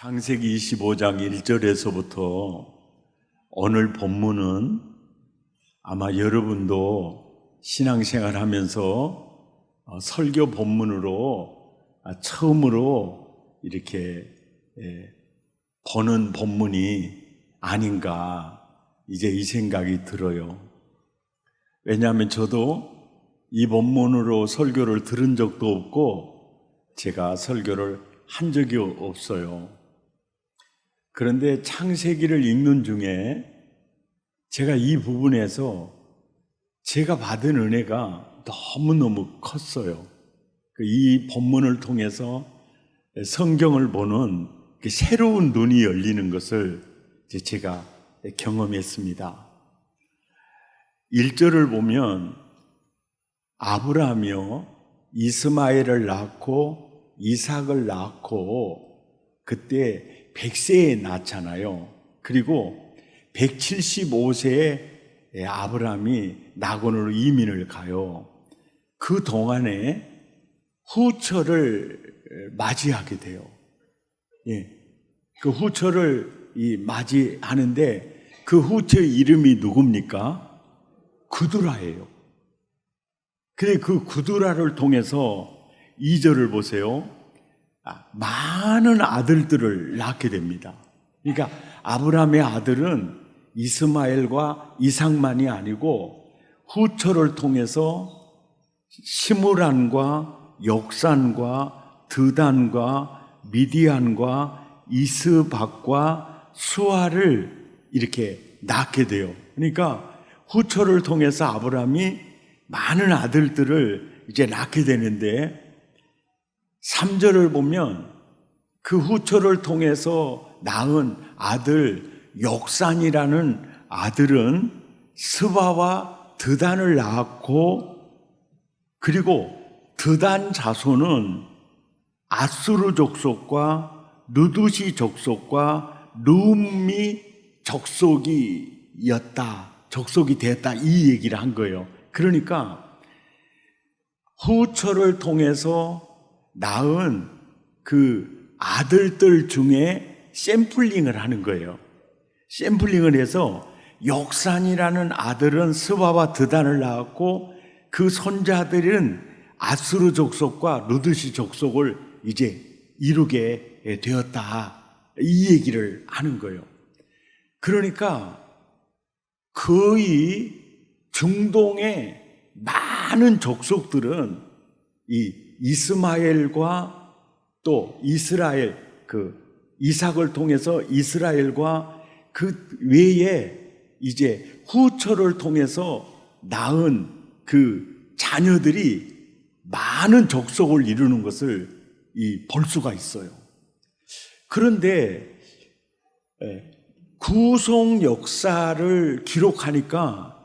창세기 25장 1절에서부터 오늘 본문은 아마 여러분도 신앙생활 하면서 설교 본문으로 처음으로 이렇게 보는 본문이 아닌가 이제 이 생각이 들어요. 왜냐하면 저도 이 본문으로 설교를 들은 적도 없고 제가 설교를 한 적이 없어요. 그런데 창세기를 읽는 중에 제가 이 부분에서 제가 받은 은혜가 너무너무 컸어요. 이 본문을 통해서 성경을 보는 새로운 눈이 열리는 것을 제가 경험했습니다. 1절을 보면 아브라함이요 이스마엘을 낳고 이삭을 낳고 그때 100세에 낳잖아요. 그리고 175세에 아브라함이 낙원으로 이민을 가요. 그 동안에 후처를 맞이하게 돼요. 그 후처를 맞이하는데 그 후처의 이름이 누굽니까? 구두라예요. 그래 그 구두라를 통해서 2절을 보세요. 많은 아들들을 낳게 됩니다. 그러니까 아브라함의 아들은 이스마엘과 이삭만이 아니고 후처를 통해서 시므란과 역산과 드단과 미디안과 이스박과 수아를 이렇게 낳게 돼요. 그러니까 후처를 통해서 아브라함이 많은 아들들을 이제 낳게 되는데 3절을 보면 그 후처를 통해서 낳은 아들 역산이라는 아들은 스바와 드단을 낳았고 그리고 드단 자손은 아수르 족속과 느두시 족속과 룸미 족속이 됐다 이 얘기를 한 거예요. 그러니까 후처를 통해서 낳은 그 아들들 중에 샘플링을 하는 거예요. 샘플링을 해서 역산이라는 아들은 스바와 드단을 낳았고 그 손자들은 아수르 족속과 루드시 족속을 이제 이루게 되었다. 이 얘기를 하는 거예요. 그러니까 거의 중동의 많은 족속들은 이 이스마엘과 또 이스라엘 이삭을 통해서 이스라엘과 그 외에 이제 후처를 통해서 낳은 그 자녀들이 많은 족속을 이루는 것을 볼 수가 있어요. 그런데 구속 역사를 기록하니까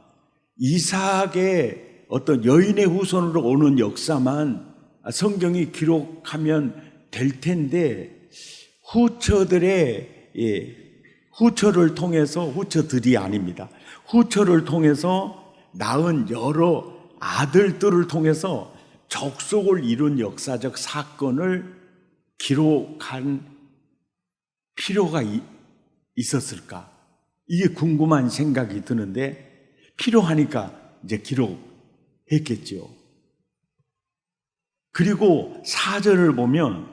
이삭의 어떤 여인의 후손으로 오는 역사만 성경이 기록하면 될 텐데 후처를 통해서 후처들이 아닙니다. 후처를 통해서 낳은 여러 아들들을 통해서 족속을 이룬 역사적 사건을 기록한 필요가 있었을까? 이게 궁금한 생각이 드는데 필요하니까 이제 기록했겠죠. 그리고 4절을 보면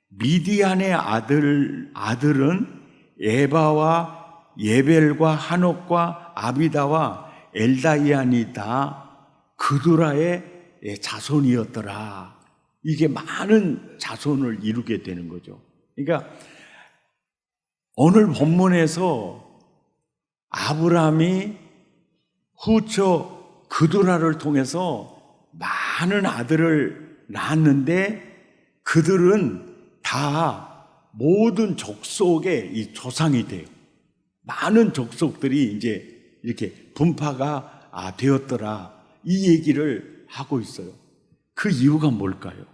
미디안의 아들은 에바와 예벨과 한옥과 아비다와 엘다이안이 다 그두라의 자손이었더라. 이게 많은 자손을 이루게 되는 거죠. 그러니까 오늘 본문에서 아브라함이 후처 그두라를 통해서 많은 아들을 낳았는데 그들은 다 모든 족속의 이 조상이 돼요. 많은 족속들이 이제 이렇게 분파가 되었더라. 이 얘기를 하고 있어요. 그 이유가 뭘까요?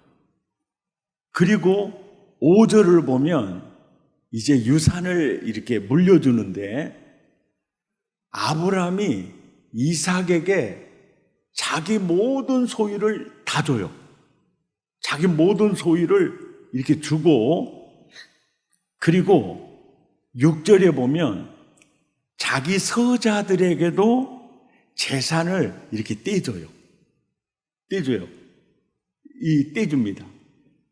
그리고 5절을 보면 이제 유산을 이렇게 물려주는데 아브라함이 이삭에게 자기 모든 소유를 다 줘요. 자기 모든 소유를 이렇게 주고 그리고 6절에 보면 자기 서자들에게도 재산을 이렇게 떼줘요. 떼줍니다.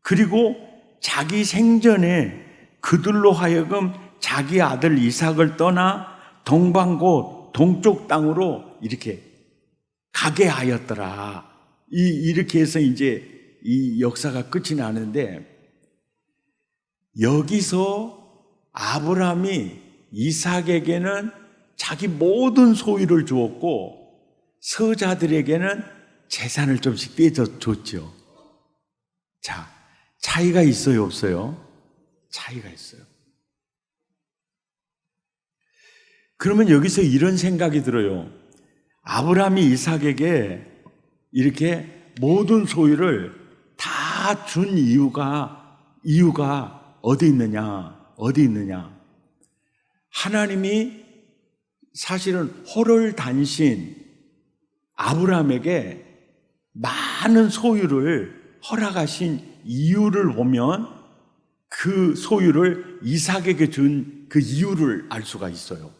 그리고 자기 생전에 그들로 하여금 자기 아들 이삭을 떠나 동방곳 동쪽 땅으로 이렇게 가게 하였더라. 이렇게 해서 이제 이 역사가 끝이 나는데, 여기서 아브라함이 이삭에게는 자기 모든 소유를 주었고 서자들에게는 재산을 좀씩 떼줬죠. 자, 차이가 있어요, 없어요? 차이가 있어요. 그러면 여기서 이런 생각이 들어요. 아브라함이 이삭에게 이렇게 모든 소유를 다 준 이유가 어디 있느냐? 하나님이 사실은 호롤단신 아브라함에게 많은 소유를 허락하신 이유를 보면 그 소유를 이삭에게 준 그 이유를 알 수가 있어요.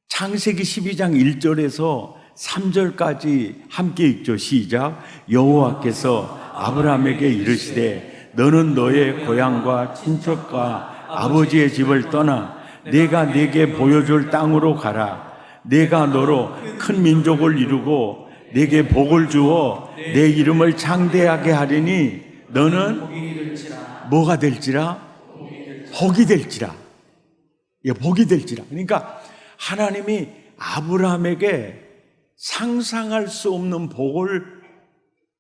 창세기 12장 1절에서 3절까지 함께 읽죠. 시작. 여호와께서 아브라함에게 이르시되 너는 너의 고향과 친척과 아버지의 집을 떠나 내가 네게 보여줄 땅으로 가라. 내가 너로 큰 민족을 이루고 네게 복을 주어 내 이름을 창대하게 하리니 너는 뭐가 될지라? 복이 될지라. 복이 될지라. 그러니까 하나님이 아브라함에게 상상할 수 없는 복을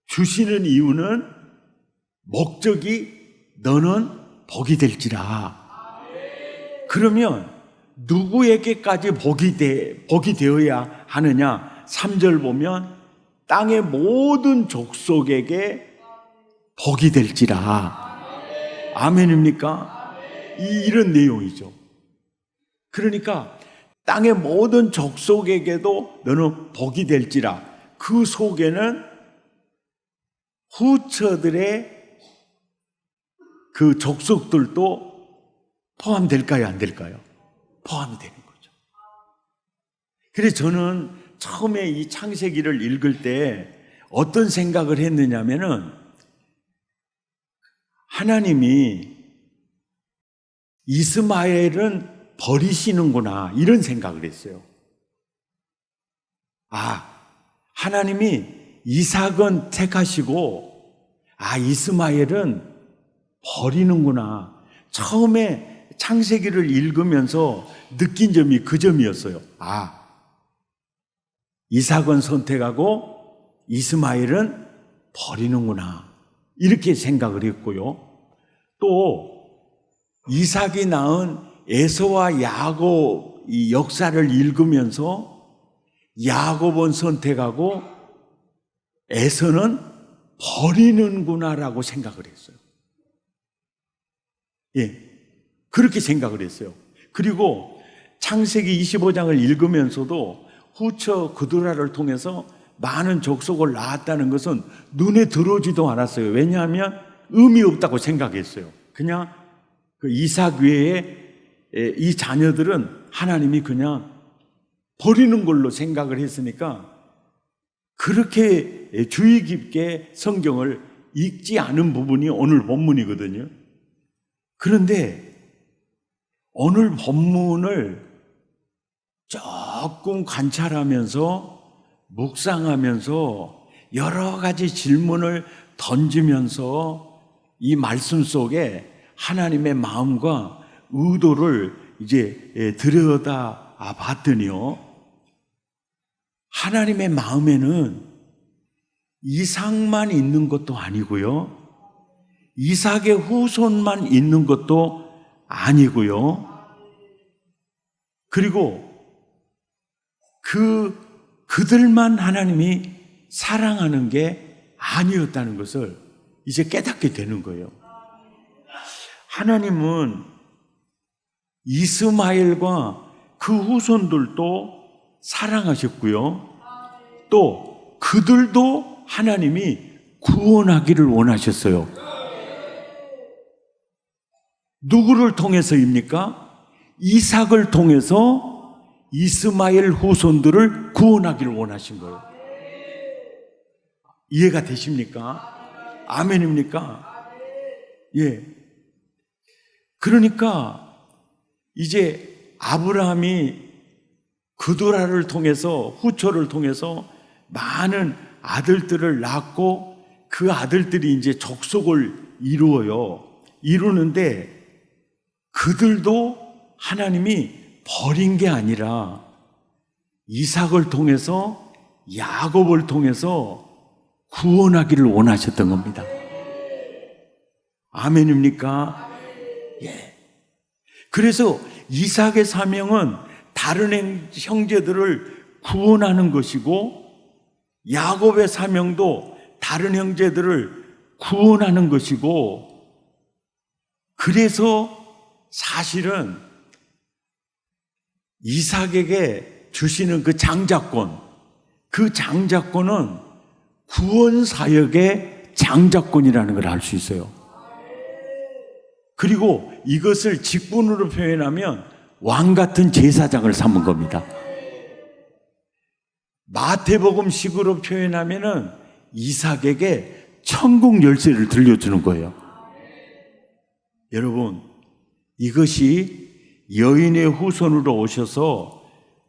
주시는 이유는 목적이 너는 복이 될지라. 그러면 누구에게까지 복이 되어야 하느냐? 3절 보면 땅의 모든 족속에게 복이 될지라. 아멘입니까? 이런 내용이죠. 그러니까 땅의 모든 족속에게도 너는 복이 될지라. 그 속에는 후처들의 그 족속들도 포함될까요? 안 될까요? 포함이 되는 거죠. 그래서 저는 처음에 이 창세기를 읽을 때 어떤 생각을 했느냐면은 하나님이 이스마엘은 버리시는구나 이런 생각을 했어요. 하나님이 이삭은 택하시고 이스마엘은 버리는구나. 처음에 창세기를 읽으면서 느낀 점이 그 점이었어요. 이삭은 선택하고 이스마엘은 버리는구나 이렇게 생각을 했고요. 또 이삭이 낳은 에서와 야곱 이 역사를 읽으면서 야곱은 선택하고 에서는 버리는구나라고 생각을 했어요. 그렇게 생각을 했어요. 그리고 창세기 25장을 읽으면서도 후처 그두라를 통해서 많은 족속을 낳았다는 것은 눈에 들어오지도 않았어요. 왜냐하면 의미 없다고 생각했어요. 그냥 그 이삭 외에 이 자녀들은 하나님이 그냥 버리는 걸로 생각을 했으니까 그렇게 주의 깊게 성경을 읽지 않은 부분이 오늘 본문이거든요. 그런데 오늘 본문을 조금 관찰하면서 묵상하면서 여러 가지 질문을 던지면서 이 말씀 속에 하나님의 마음과 의도를 이제 들여다 봤더니요, 하나님의 마음에는 이삭만 있는 것도 아니고요, 이삭의 후손만 있는 것도 아니고요, 그리고 그들만 하나님이 사랑하는 게 아니었다는 것을 이제 깨닫게 되는 거예요. 하나님은 이스마엘과 그 후손들도 사랑하셨고요, 또 그들도 하나님이 구원하기를 원하셨어요. 누구를 통해서입니까? 이삭을 통해서 이스마엘 후손들을 구원하기를 원하신 거예요. 이해가 되십니까? 아멘입니까? 예. 그러니까 이제 아브라함이 그두라를 통해서, 후초를 통해서 많은 아들들을 낳고 그 아들들이 이제 족속을 이루는데 그들도 하나님이 버린 게 아니라 이삭을 통해서, 야곱을 통해서 구원하기를 원하셨던 겁니다. 아멘입니까? 예. 그래서 이삭의 사명은 다른 형제들을 구원하는 것이고, 야곱의 사명도 다른 형제들을 구원하는 것이고, 그래서 사실은 이삭에게 주시는 그 장자권은 구원 사역의 장자권이라는 걸 알 수 있어요. 그리고 이것을 직분으로 표현하면 왕 같은 제사장을 삼은 겁니다. 마태복음식으로 표현하면은 이삭에게 천국 열쇠를 들려주는 거예요. 여러분, 이것이 여인의 후손으로 오셔서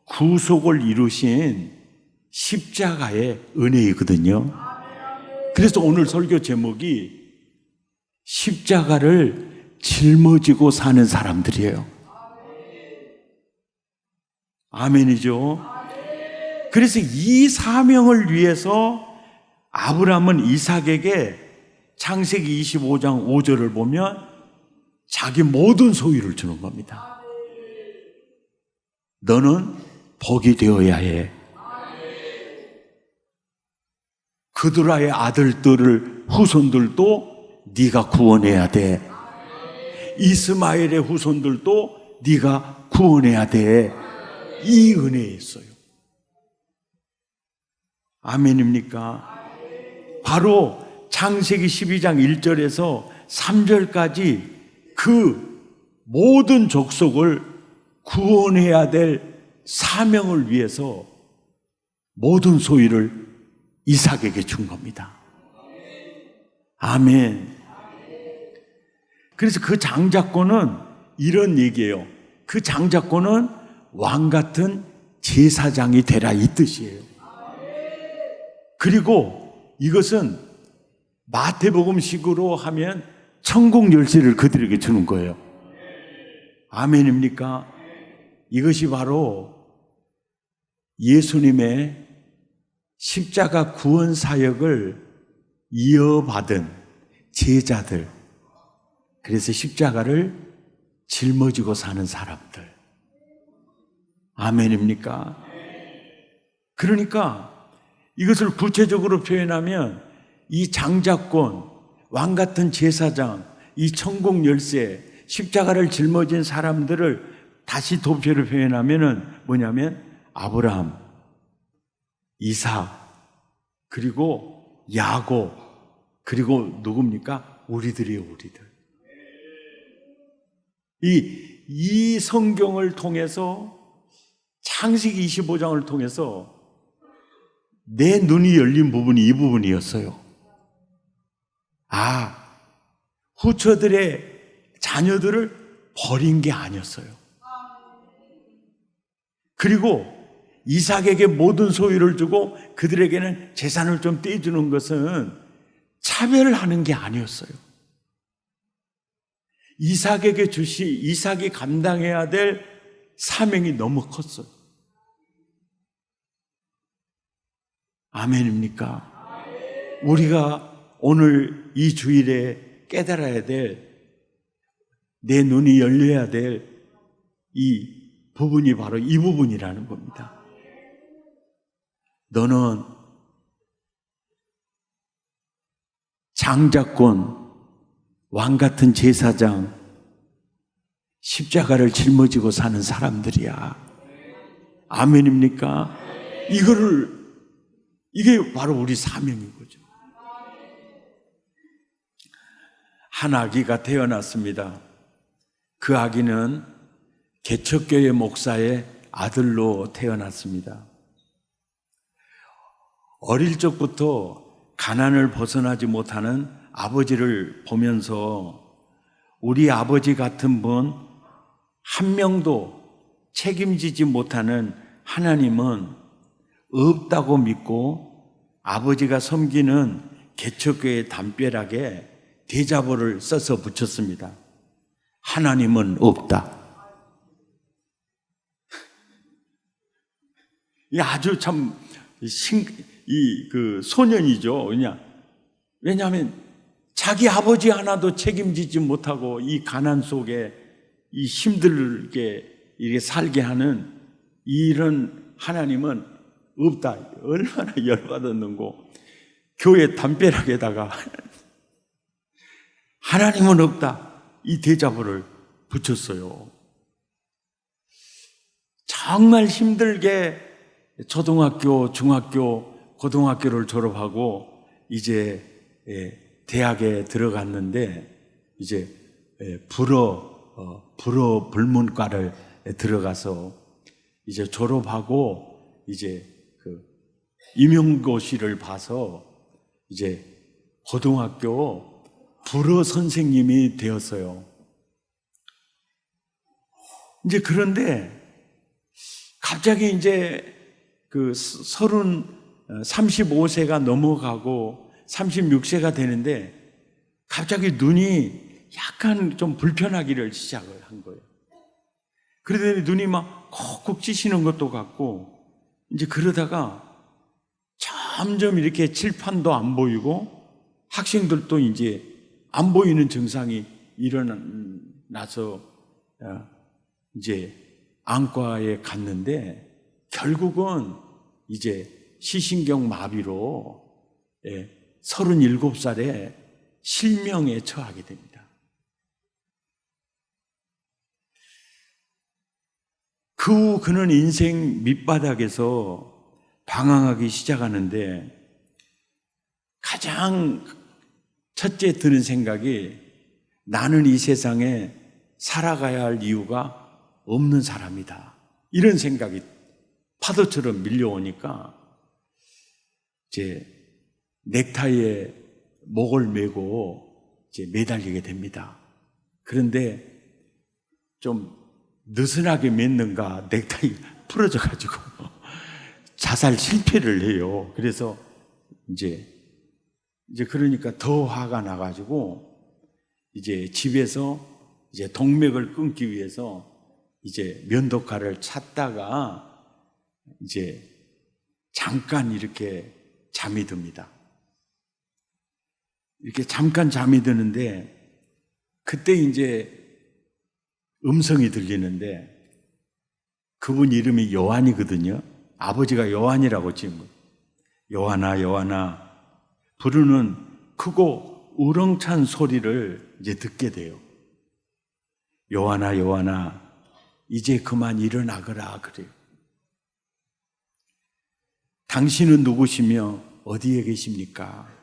구속을 이루신 십자가의 은혜이거든요. 그래서 오늘 설교 제목이 십자가를 짊어지고 사는 사람들이에요. 아멘이죠. 그래서 이 사명을 위해서 아브라함은 이삭에게 창세기 25장 5절을 보면 자기 모든 소유를 주는 겁니다. 너는 복이 되어야 해. 그두라의 아들들을, 후손들도 네가 구원해야 돼. 이스마엘의 후손들도 네가 구원해야 돼. 이 은혜였어요. 아멘입니까? 바로 창세기 12장 1절에서 3절까지 그 모든 족속을 구원해야 될 사명을 위해서 모든 소유를 이삭에게 준 겁니다. 아멘. 그래서 그 장자권은 이런 얘기예요. 그 장자권은 왕 같은 제사장이 되라, 이 뜻이에요. 그리고 이것은 마태복음식으로 하면 천국 열쇠를 그들에게 주는 거예요. 아멘입니까? 이것이 바로 예수님의 십자가 구원 사역을 이어받은 제자들, 그래서 십자가를 짊어지고 사는 사람들. 아멘입니까? 그러니까 이것을 구체적으로 표현하면 이 장자권, 왕 같은 제사장, 이 천국 열쇠, 십자가를 짊어진 사람들을 다시 도표로 표현하면은 뭐냐면 아브라함, 이삭, 그리고 야곱, 그리고 누굽니까? 우리들이에요, 우리들. 이 성경을 통해서, 창세기 25장을 통해서 내 눈이 열린 부분이 이 부분이었어요. 후처들의 자녀들을 버린 게 아니었어요. 그리고 이삭에게 모든 소유를 주고 그들에게는 재산을 좀 떼주는 것은 차별하는 게 아니었어요. 이삭이 감당해야 될 사명이 너무 컸어요. 아멘입니까? 우리가 오늘 이 주일에 깨달아야 될, 내 눈이 열려야 될 이 부분이 바로 이 부분이라는 겁니다. 너는 장자권, 왕 같은 제사장, 십자가를 짊어지고 사는 사람들이야. 아멘입니까? 이게 바로 우리 사명인 거죠. 한 아기가 태어났습니다. 그 아기는 개척교회 목사의 아들로 태어났습니다. 어릴 적부터 가난을 벗어나지 못하는 아버지를 보면서 우리 아버지 같은 분 한 명도 책임지지 못하는 하나님은 없다고 믿고 아버지가 섬기는 개척교회 담벼락에 대자보를 써서 붙였습니다. 하나님은 없다. 이 아주 참 그 소년이죠. 왜냐하면 자기 아버지 하나도 책임지지 못하고 이 가난 속에 이 힘들게 이렇게 살게 하는 이런 하나님은 없다. 얼마나 열받았는고 교회 담벼락에다가 하나님은 없다. 이 대자보를 붙였어요. 정말 힘들게 초등학교, 중학교, 고등학교를 졸업하고 이제 대학에 들어갔는데 이제 불어 불문과를 들어가서 이제 졸업하고 이제 그 임용고시를 봐서 이제 고등학교 불어 선생님이 되었어요. 이제 그런데 갑자기 이제 그 35세가 넘어가고 36세가 되는데 갑자기 눈이 약간 좀 불편하기를 시작을 한 거예요. 그러더니 눈이 막 콕콕 찌시는 것도 같고 이제 그러다가 점점 이렇게 칠판도 안 보이고 학생들도 이제 안 보이는 증상이 일어나서 이제 안과에 갔는데 결국은 이제 시신경 마비로 37살에 실명에 처하게 됩니다. 그 후 그는 인생 밑바닥에서 방황하기 시작하는데 가장 첫째 드는 생각이 나는 이 세상에 살아가야 할 이유가 없는 사람이다. 이런 생각이 파도처럼 밀려오니까 이제 넥타이에 목을 메고 이제 매달리게 됩니다. 그런데 좀 느슨하게 맸는가 넥타이 풀어져 가지고 자살 실패를 해요. 그래서 이제 그러니까 더 화가 나 가지고 이제 집에서 이제 동맥을 끊기 위해서 이제 면도칼을 찾다가 이제 잠깐 이렇게 잠이 듭니다. 이렇게 잠깐 잠이 드는데 그때 이제 음성이 들리는데 그분 이름이 요한이거든요. 아버지가 요한이라고 지은 거예요. 요한아, 요한아 부르는 크고 우렁찬 소리를 이제 듣게 돼요. 요한아, 요한아 이제 그만 일어나거라 그래요. 당신은 누구시며 어디에 계십니까?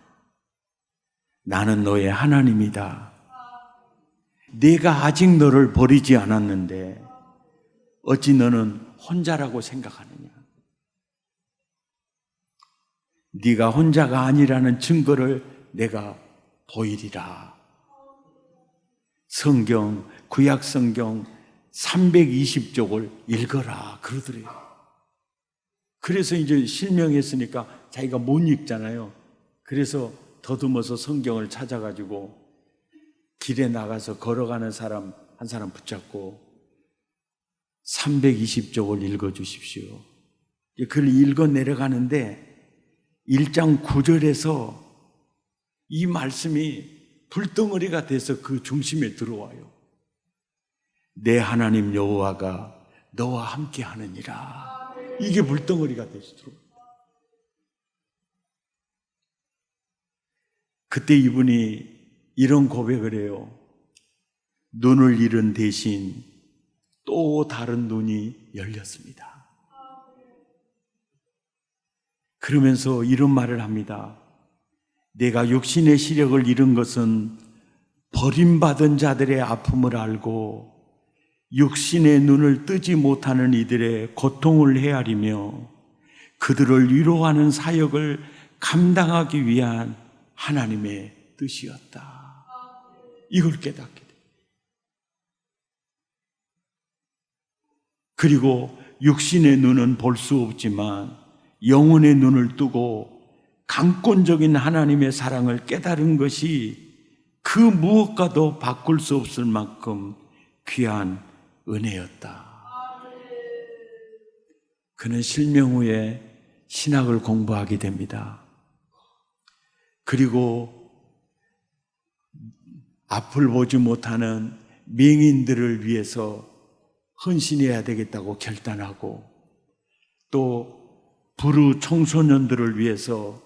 나는 너의 하나님이다. 내가 아직 너를 버리지 않았는데 어찌 너는 혼자라고 생각하느냐? 네가 혼자가 아니라는 증거를 내가 보이리라. 성경, 구약 성경 320쪽을 읽어라 그러더래요. 그래서 이제 실명했으니까 자기가 못 읽잖아요. 그래서 더듬어서 성경을 찾아가지고 길에 나가서 걸어가는 사람 한 사람 붙잡고 320쪽을 읽어주십시오. 그걸 읽어 내려가는데 1장 9절에서 이 말씀이 불덩어리가 돼서 그 중심에 들어와요. 내 하나님 여호와가 너와 함께 하느니라. 이게 불덩어리가 돼서 들어와요. 그때 이분이 이런 고백을 해요. 눈을 잃은 대신 또 다른 눈이 열렸습니다. 그러면서 이런 말을 합니다. 내가 육신의 시력을 잃은 것은 버림받은 자들의 아픔을 알고 육신의 눈을 뜨지 못하는 이들의 고통을 헤아리며 그들을 위로하는 사역을 감당하기 위한 하나님의 뜻이었다. 이걸 깨닫게 돼. 그리고 육신의 눈은 볼 수 없지만 영혼의 눈을 뜨고 강권적인 하나님의 사랑을 깨달은 것이 그 무엇과도 바꿀 수 없을 만큼 귀한 은혜였다. 그는 실명 후에 신학을 공부하게 됩니다. 그리고 앞을 보지 못하는 맹인들을 위해서 헌신해야 되겠다고 결단하고 또 불우 청소년들을 위해서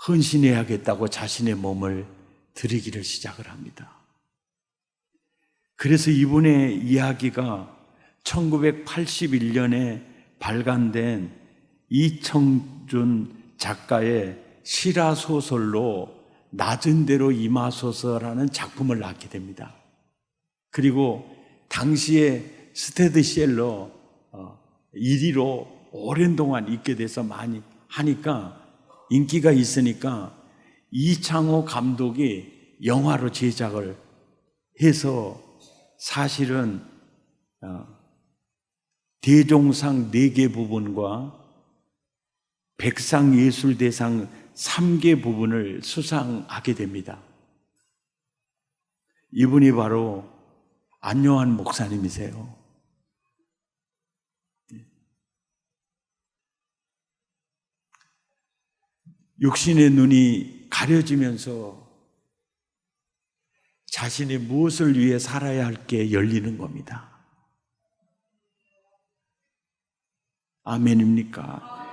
헌신해야겠다고 자신의 몸을 드리기를 시작을 합니다. 그래서 이분의 이야기가 1981년에 발간된 이청준 작가의 실화소설로 낮은 대로 임하소서라는 작품을 낳게 됩니다. 그리고 당시에 스테디셀러 1위로 오랜 동안 있게 돼서 많이 하니까 인기가 있으니까 이창호 감독이 영화로 제작을 해서 사실은 대종상 4개 부분과 백상예술대상 3개 부분을 수상하게 됩니다. 이분이 바로 안요한 목사님이세요. 육신의 눈이 가려지면서 자신이 무엇을 위해 살아야 할게 열리는 겁니다. 아멘입니까?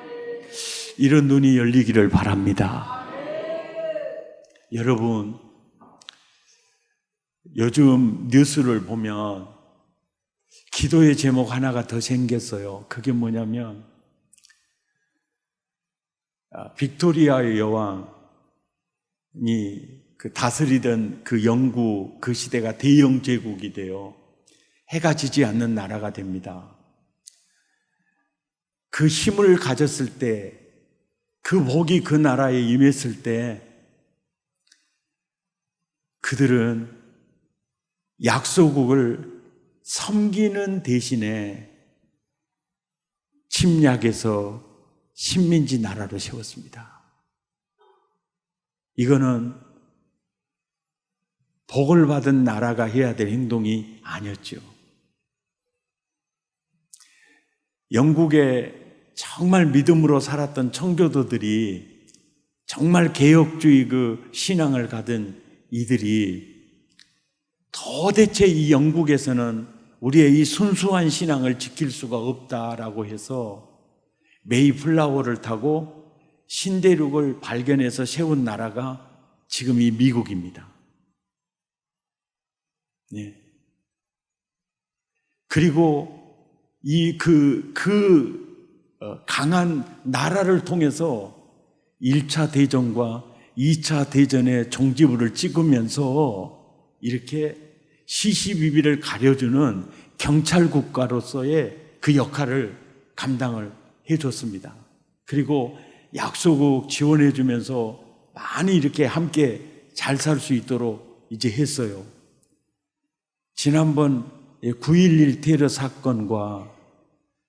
이런 눈이 열리기를 바랍니다. 여러분, 요즘 뉴스를 보면 기도의 제목 하나가 더 생겼어요. 그게 뭐냐면 빅토리아 여왕이 그 다스리던 그 영국 그 시대가 대영 제국이 되어 해가 지지 않는 나라가 됩니다. 그 힘을 가졌을 때, 그 복이 그 나라에 임했을 때 그들은 약소국을 섬기는 대신에 침략해서 식민지 나라로 세웠습니다. 이거는 복을 받은 나라가 해야 될 행동이 아니었죠. 영국에 정말 믿음으로 살았던 청교도들이 정말 개혁주의 그 신앙을 가진 이들이 도대체 이 영국에서는 우리의 이 순수한 신앙을 지킬 수가 없다라고 해서 메이플라워를 타고 신대륙을 발견해서 세운 나라가 지금 이 미국입니다. 네. 그리고 이 강한 나라를 통해서 1차 대전과 2차 대전의 종지부를 찍으면서 이렇게 시시비비를 가려주는 경찰 국가로서의 그 역할을 감당을 해줬습니다. 그리고 약소국 지원해주면서 많이 이렇게 함께 잘 살 수 있도록 이제 했어요. 지난번 9.11 테러 사건과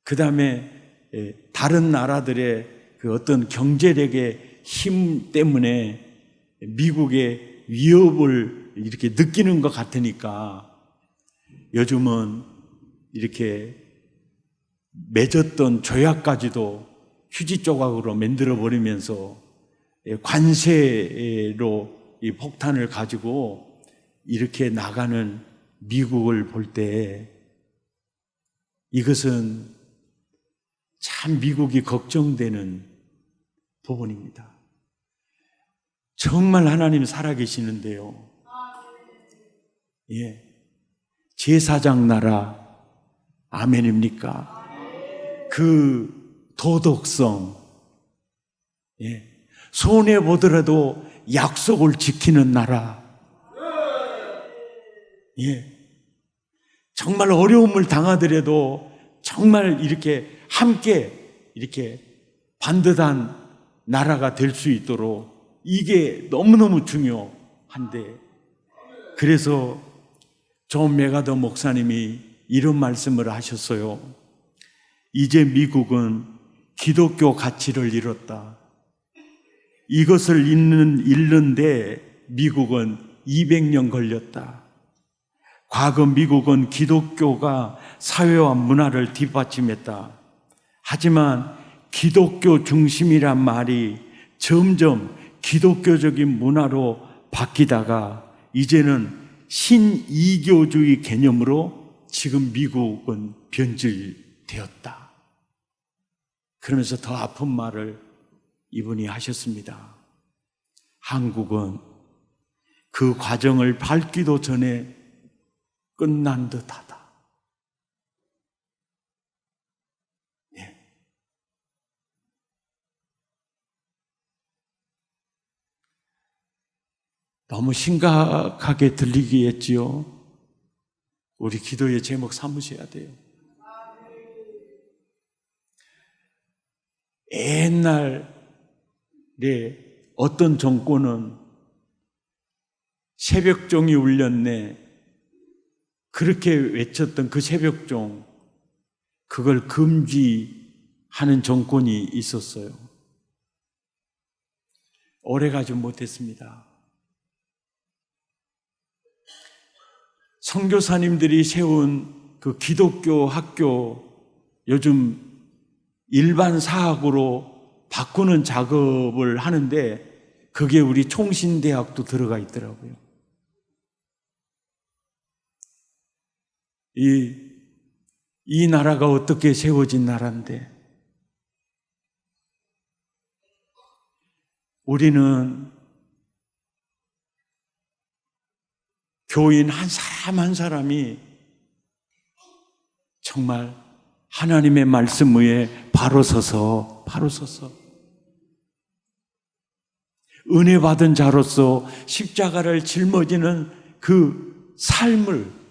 그 다음에 다른 나라들의 그 어떤 경제력의 힘 때문에 미국의 위협을 이렇게 느끼는 것 같으니까 요즘은 이렇게 맺었던 조약까지도 휴지 조각으로 만들어 버리면서 관세로 이 폭탄을 가지고 이렇게 나가는 미국을 볼 때 이것은 참 미국이 걱정되는 부분입니다. 정말 하나님 살아계시는데요. 예. 제사장 나라, 아멘입니까? 그 도덕성, 예. 손해보더라도 약속을 지키는 나라, 예. 정말 어려움을 당하더라도 정말 이렇게 함께 이렇게 반듯한 나라가 될 수 있도록 이게 너무너무 중요한데, 그래서 존 메가더 목사님이 이런 말씀을 하셨어요. 이제 미국은 기독교 가치를 잃었다. 이것을 잃는데 미국은 200년 걸렸다. 과거 미국은 기독교가 사회와 문화를 뒷받침했다. 하지만 기독교 중심이란 말이 점점 기독교적인 문화로 바뀌다가 이제는 신이교주의 개념으로 지금 미국은 변질되었다. 그러면서 더 아픈 말을 이분이 하셨습니다. 한국은 그 과정을 밟기도 전에 끝난 듯하다. 네. 너무 심각하게 들리겠지요. 우리 기도의 제목 삼으셔야 돼요. 옛날에 어떤 정권은 새벽종이 울렸네, 그렇게 외쳤던 그 새벽종, 그걸 금지하는 정권이 있었어요. 오래가지 못했습니다. 선교사님들이 세운 그 기독교 학교, 요즘 일반 사학으로 바꾸는 작업을 하는데 그게 우리 총신대학도 들어가 있더라고요. 이 나라가 어떻게 세워진 나라인데, 우리는 교인 한 사람 한 사람이 정말 하나님의 말씀 위에 바로 서서 은혜 받은 자로서 십자가를 짊어지는 그 삶을,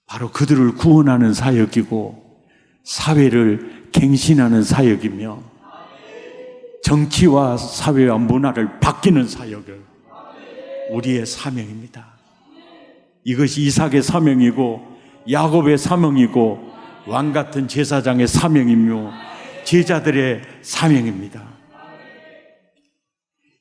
바로 그들을 구원하는 사역이고 사회를 갱신하는 사역이며 정치와 사회와 문화를 바뀌는 사역을 우리의 사명입니다. 이것이 이삭의 사명이고 야곱의 사명이고 왕같은 제사장의 사명이며 제자들의 사명입니다.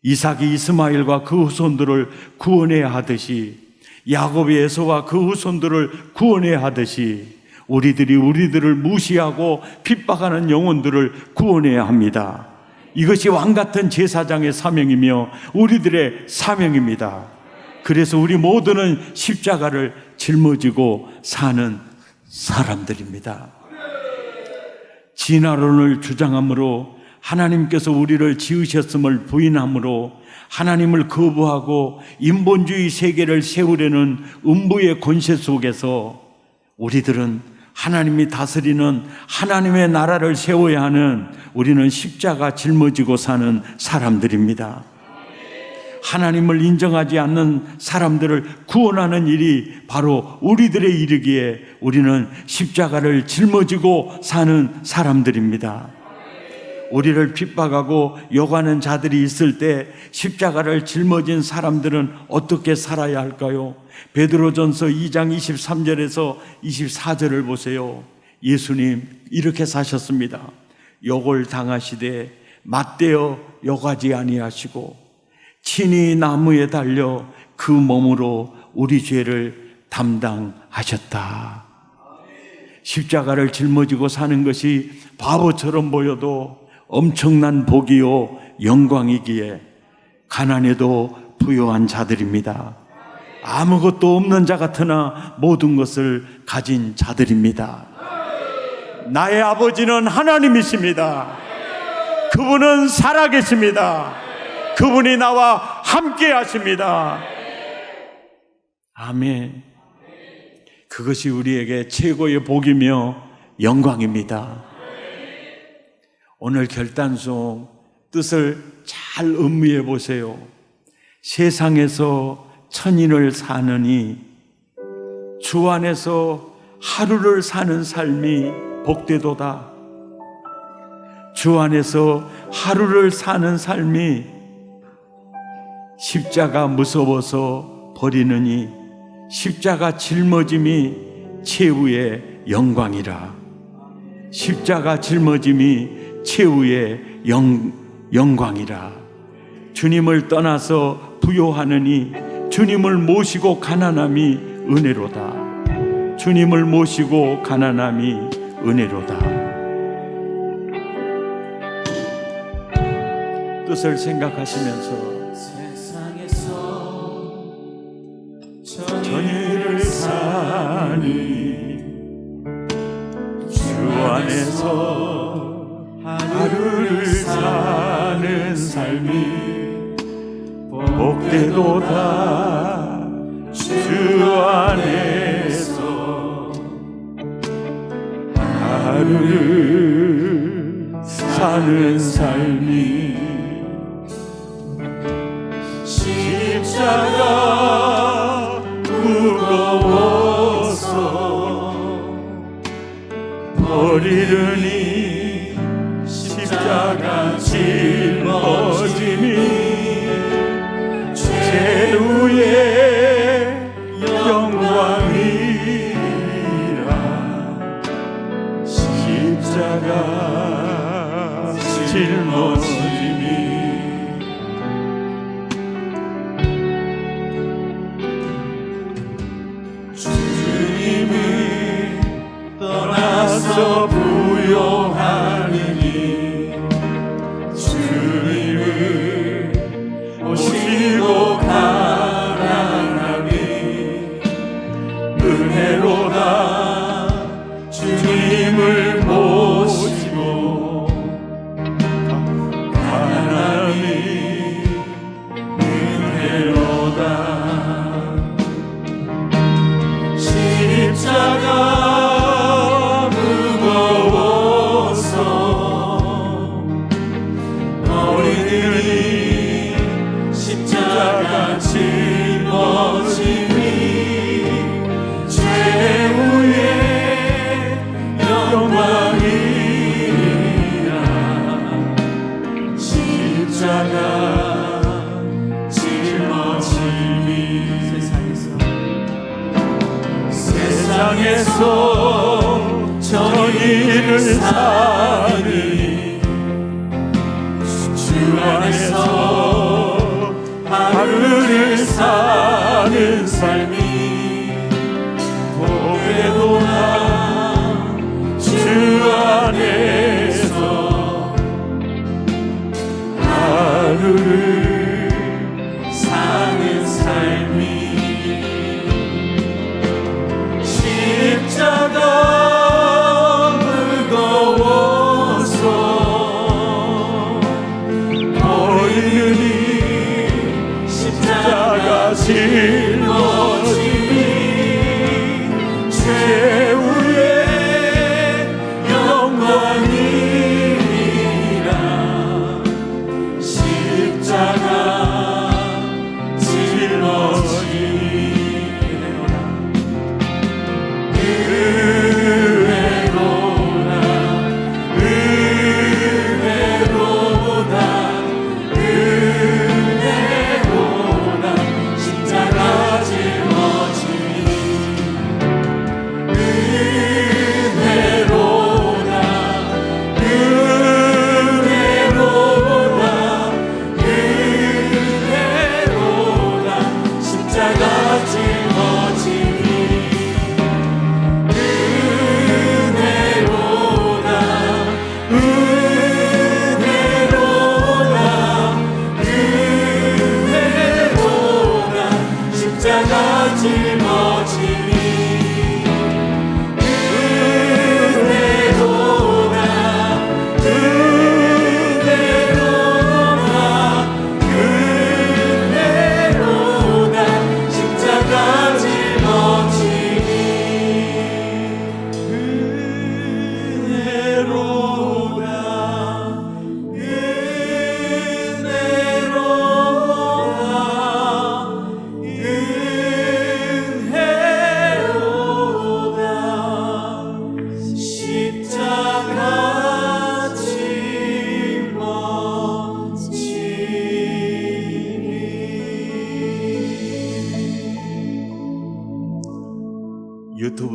이삭이 이스마엘과 그 후손들을 구원해야 하듯이, 야곱이 에서와 그 후손들을 구원해야 하듯이 우리들을 무시하고 핍박하는 영혼들을 구원해야 합니다. 이것이 왕같은 제사장의 사명이며 우리들의 사명입니다. 그래서 우리 모두는 십자가를 짊어지고 사는 사람들입니다. 진화론을 주장함으로, 하나님께서 우리를 지으셨음을 부인함으로, 하나님을 거부하고 인본주의 세계를 세우려는 음부의 권세 속에서 우리들은 하나님이 다스리는 하나님의 나라를 세워야 하는, 우리는 십자가 짊어지고 사는 사람들입니다. 하나님을 인정하지 않는 사람들을 구원하는 일이 바로 우리들의 일이기에 우리는 십자가를 짊어지고 사는 사람들입니다. 우리를 핍박하고 욕하는 자들이 있을 때 십자가를 짊어진 사람들은 어떻게 살아야 할까요? 베드로전서 2장 23절에서 24절을 보세요. 예수님 이렇게 사셨습니다. 욕을 당하시되 맞대어 욕하지 아니하시고 친히 나무에 달려 그 몸으로 우리 죄를 담당하셨다. 십자가를 짊어지고 사는 것이 바보처럼 보여도 엄청난 복이요 영광이기에 가난해도 부유한 자들입니다. 아무것도 없는 자 같으나 모든 것을 가진 자들입니다. 나의 아버지는 하나님이십니다. 그분은 살아계십니다. 그분이 나와 함께 하십니다. 아멘. 그것이 우리에게 최고의 복이며 영광입니다. 오늘 결단송 뜻을 잘 음미해 보세요. 세상에서 천인을 사느니 주 안에서 하루를 사는 삶이 복되도다. 주 안에서 하루를 사는 삶이 십자가 무서워서 버리느니 십자가 짊어짐이 최후의 영광이라. 십자가 짊어짐이 최후의 영광이라. 주님을 떠나서 부요하느니 주님을 모시고 가난함이 은혜로다. 주님을 모시고 가난함이 은혜로다. 뜻을 생각하시면서 세상에서 전의를 사니 주 안에서 하루를 사는 삶이 복되도다. 주 안에서 하루를 사는 삶이 십자가 무거워서 버리려니 십자가 짊어짐이 최후의 영광이라. 십자가 짊어짐이 주님이 떠나서 부요하느니 주님을 모시고 가난함이 은혜로다. 주님을 모시고 가난함이 은혜로다. 십자가 무거워서 버리니 십자가 짊어짐이 최후의 영광이라. 십자가 짊어짐이 세상에서 전의를 사니 주 안에서 하루를 사는 삶이 복되도다. 주 안에서 하루를 사는 삶이 십자가 무거워서 버리니 십자가 짊어짐이 최후의 영광이라. 십자가 짊어짐이 은혜로다. 십자가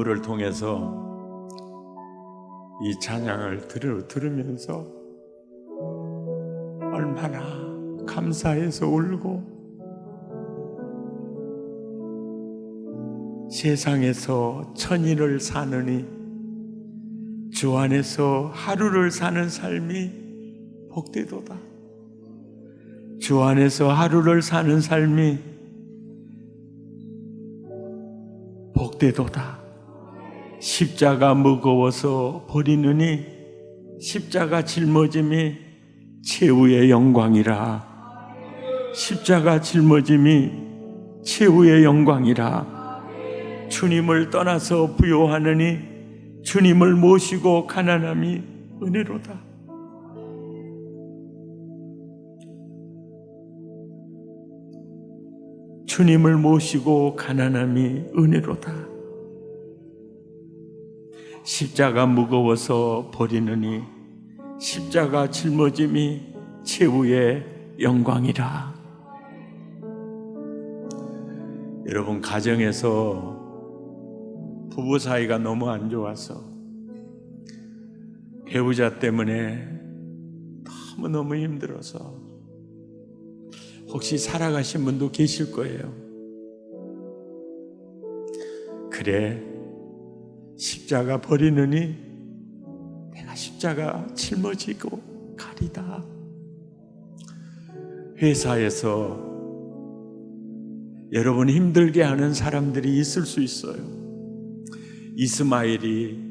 부부를 통해서 이 찬양을 들으면서 얼마나 감사해서 울고, 세상에서 천일을 사느니 주 안에서 하루를 사는 삶이 복되도다. 주 안에서 하루를 사는 삶이 복되도다. 십자가 무거워서 버리느니 십자가 짊어짐이 최후의 영광이라. 십자가 짊어짐이 최후의 영광이라. 주님을 떠나서 부요하느니 주님을 모시고 가난함이 은혜로다. 주님을 모시고 가난함이 은혜로다. 십자가 무거워서 버리느니 십자가 짊어짐이 최후의 영광이라. 여러분, 가정에서 부부 사이가 너무 안 좋아서 배우자 때문에 너무너무 힘들어서 혹시 살아가신 분도 계실 거예요. 그래, 십자가 버리느니 내가 십자가 짊어지고 가리다. 회사에서 여러분 힘들게 하는 사람들이 있을 수 있어요. 이스마엘이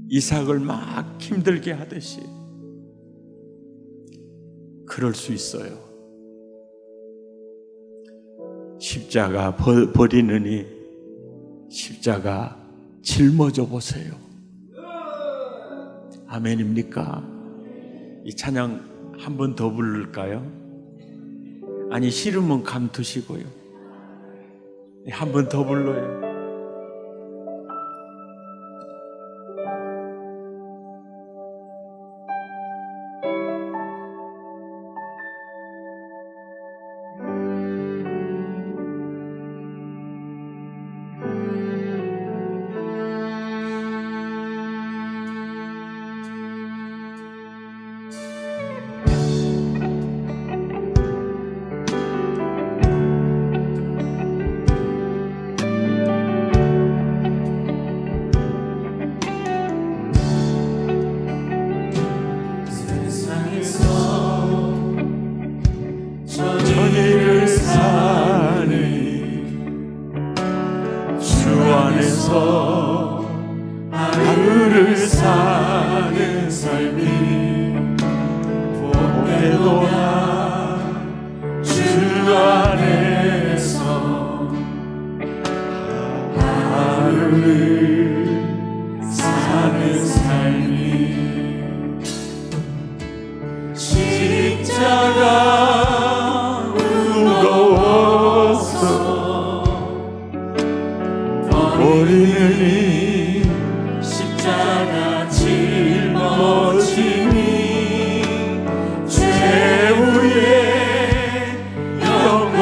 이삭을 막 힘들게 하듯이 그럴 수 있어요. 십자가 버리느니 십자가 짊어져 보세요. 아멘입니까? 이 찬양 한 번 더 부를까요? 아니, 싫으면 감두시고요. 한 번 더 불러요. 하루를 사는 삶이 복되도다. 주 안에서 하루를 사는 삶이 십자가 무거워서 버리느니 십자가 짊어짐이 최후의 영광이니라.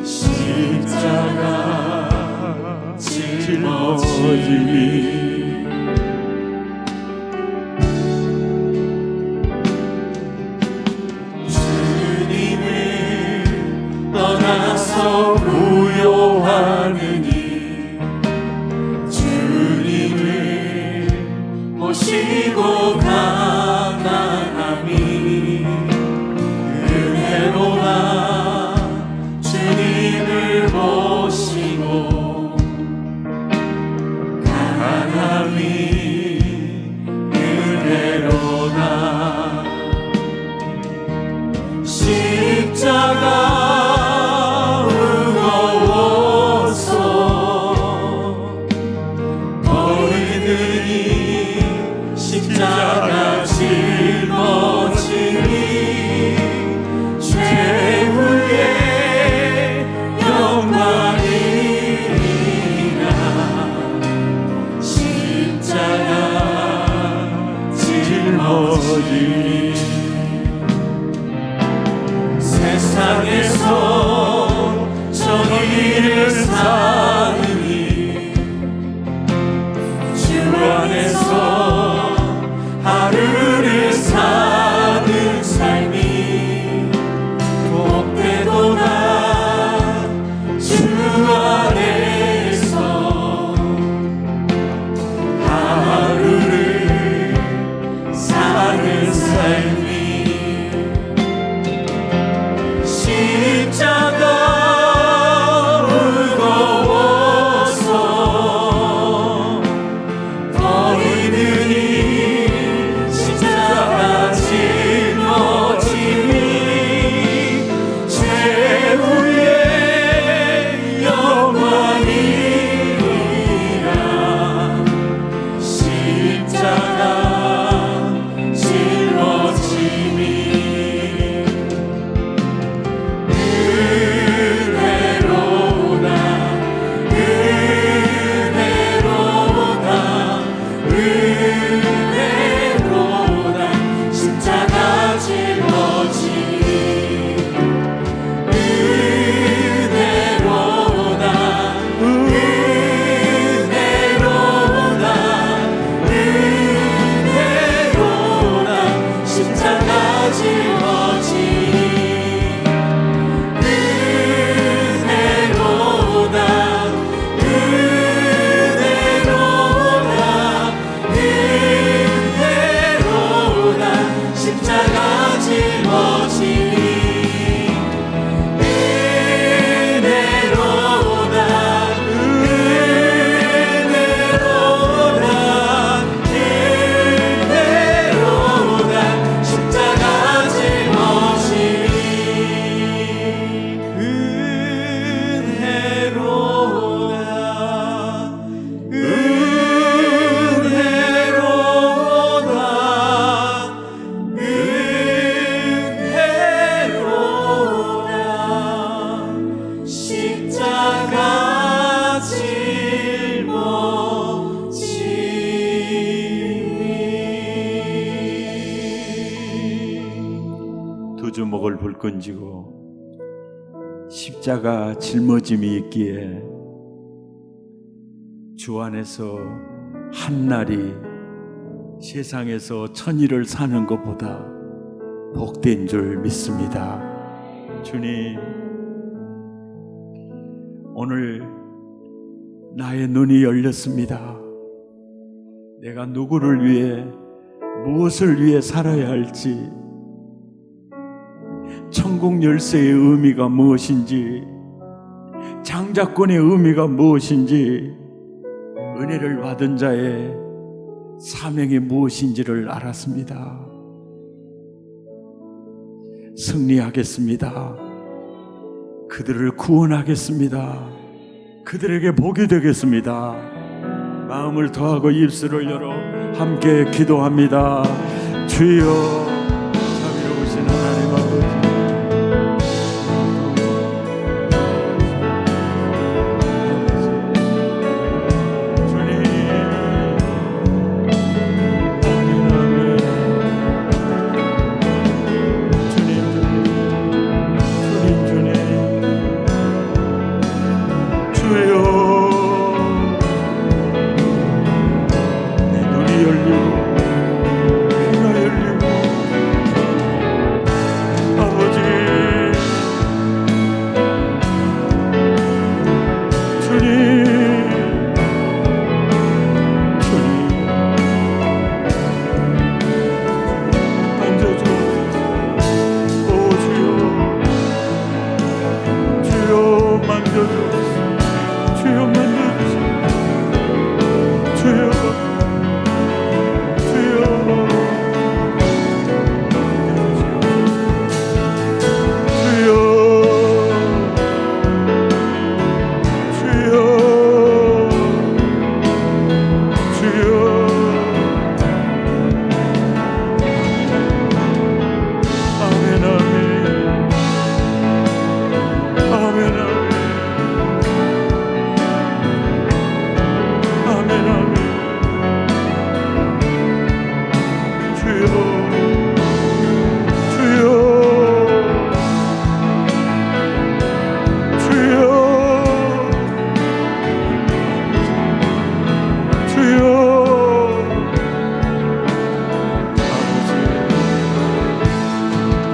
십자가 짊어짐이 주님을 떠나서 부요하느니 모시고 가난함이 은혜로다. 주님을 모시고 가난함이 은혜로다. 십자가 십자가 짊어짐이 최후의 영광이라. 십자가 짊어짐이 세상에서 정의를 주먹을 불끈쥐고 십자가 짊어짐이 있기에 주 안에서 한 날이 세상에서 천일을 사는 것보다 복된 줄 믿습니다. 주님, 오늘 나의 눈이 열렸습니다. 내가 누구를 위해, 무엇을 위해 살아야 할지, 천국 열쇠의 의미가 무엇인지, 장자권의 의미가 무엇인지, 은혜를 받은 자의 사명이 무엇인지를 알았습니다. 승리하겠습니다. 그들을 구원하겠습니다. 그들에게 복이 되겠습니다. 마음을 더하고 입술을 열어 함께 기도합니다. 주여, 자비로우신 하나님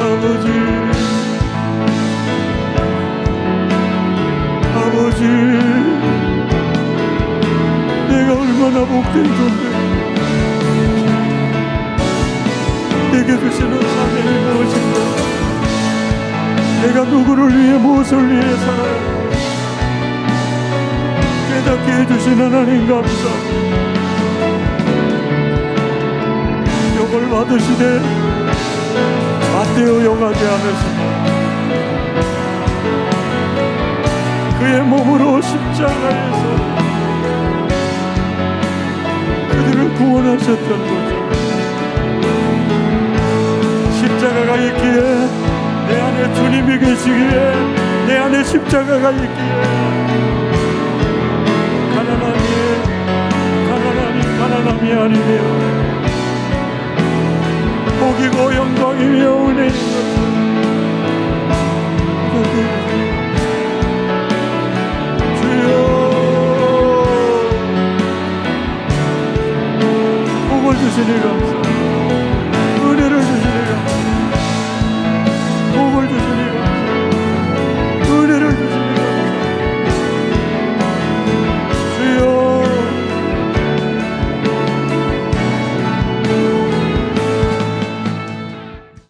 아버지, 아버지, 내가 얼마나 복된 존재, 내게 주시는 사명이 무엇인가, 내가 누구를 위해 무엇을 위해 살아야 깨닫게 해주신 하나님 감사합니다. 욕을 받으시되 맞대어 욕하지 않으시고 그의 몸으로 십자가에서 그들을 구원하셨던 거죠. 십자가가 있기에 내 안에 주님이 계시기에 내 안에 십자가가 있기에 가난함이 아니며 복이고 영광이며 은혜인 것을